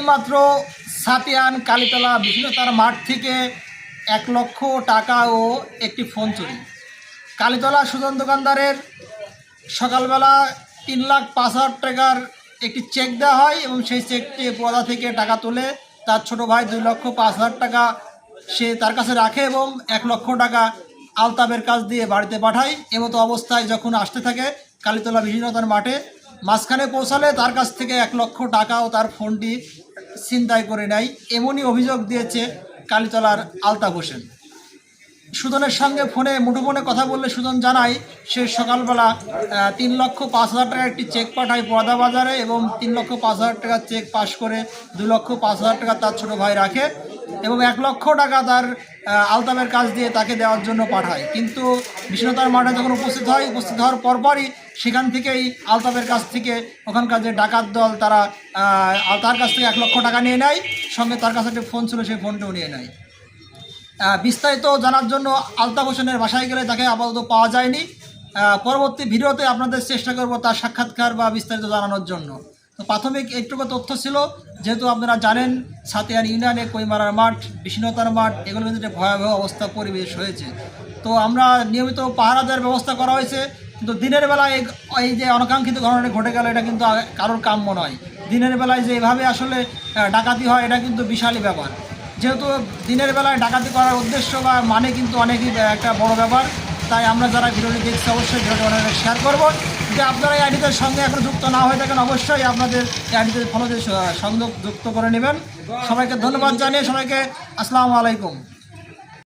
এইমাত্র সাতিয়ান কালীতলা বিষ্ণুতার মাঠ থেকে 1 লক্ষ টাকা ও একটি ফোন চুরি। কালীতলা সুজন দোকানদারের সকালবেলা 3,05,000 টাকার একটি চেক দেওয়া হয় এবং সেই চেকটি পদা থেকে টাকা তুলে তার ছোট ভাই 2,05,000 টাকা সে তার কাছে রাখে এবং 1 লক্ষ টাকা আলতাবের কাজ দিয়ে বাড়িতে পাঠায়। এমতো অবস্থায় যখন আসতে থাকে কালীতলা বিষ্ণুতার মাঠে মাঝখানে পৌঁছালে তার কাছ থেকে 1 লক্ষ টাকা ও তার ফোনটি ছিনতাই করে নেয়, এমনই অভিযোগ দিয়েছে কালীতলার আলতাফ হোসেন। সুজনের সঙ্গে মুঠোফোনে কথা বললে সুজন জানায় সে সকালবেলা 3,05,000 টাকার একটি চেক পাঠায় পদা বাজারে এবং 3,05,000 টাকার চেক পাশ করে 2,05,000 টাকা তার ছোটো ভাই রাখে এবং 1 লক্ষ টাকা তার আলতাফের কাজ দিয়ে তাকে দেওয়ার জন্য পাঠায়। কিন্তু বিষ্ণুতার মাঠে যখন উপস্থিত হওয়ার পরপরই সেখান থেকেই আলতাফের কাছ থেকে ওখানকার যে ডাকাত দল তারা তার কাছ থেকে 1 লক্ষ টাকা নিয়ে নেয়, সঙ্গে তার কাছে একটা ফোন ছিল সেই ফোনটাও নিয়ে নেয়। বিস্তারিত জানার জন্য আলতাফ হোসেনের বাসায় গেলে তাকে আপাতত পাওয়া যায়নি। পরবর্তী ভিডিওতে আপনাদের চেষ্টা করব তার সাক্ষাৎকার বা বিস্তারিত জানানোর জন্য। তো প্রাথমিক এইটুকু তথ্য ছিল, যেহেতু আপনারা জানেন সাতিয়ান ইউনিয়নে কৈমারার মাঠ, বিষ্ণুতার মাঠ, এগুলোর ভিতরে ভয়াবহ অবস্থা পরিবেশ হয়েছে। তো আমরা নিয়মিত পাহারা দেওয়ার ব্যবস্থা করা হয়েছে, কিন্তু দিনের বেলায় এই যে অনাকাঙ্ক্ষিত ঘটনাটা ঘটে গেল এটা কিন্তু কারোর কাম্য নয়। দিনের বেলায় যে এভাবে আসলে ডাকাতি হয় এটা কিন্তু বিশালই ব্যাপার। যেহেতু দিনের বেলায় ডাকাতি করার উদ্দেশ্য বা মানে কিন্তু অনেকই একটা বড় ব্যাপার, তাই আমরা যারা ভিডিওটি দেখছি অবশ্যই ভিডিওটি অনেক শেয়ার করবো। যে আপনারা এই আইডিদের সঙ্গে এখন যুক্ত না হয়ে থাকেন অবশ্যই আপনাদের এই আইডিতে ফলো দিয়ে সংযোগ যুক্ত করে নেবেন। সবাইকে ধন্যবাদ জানিয়ে সবাইকে আসসালামু আলাইকুম।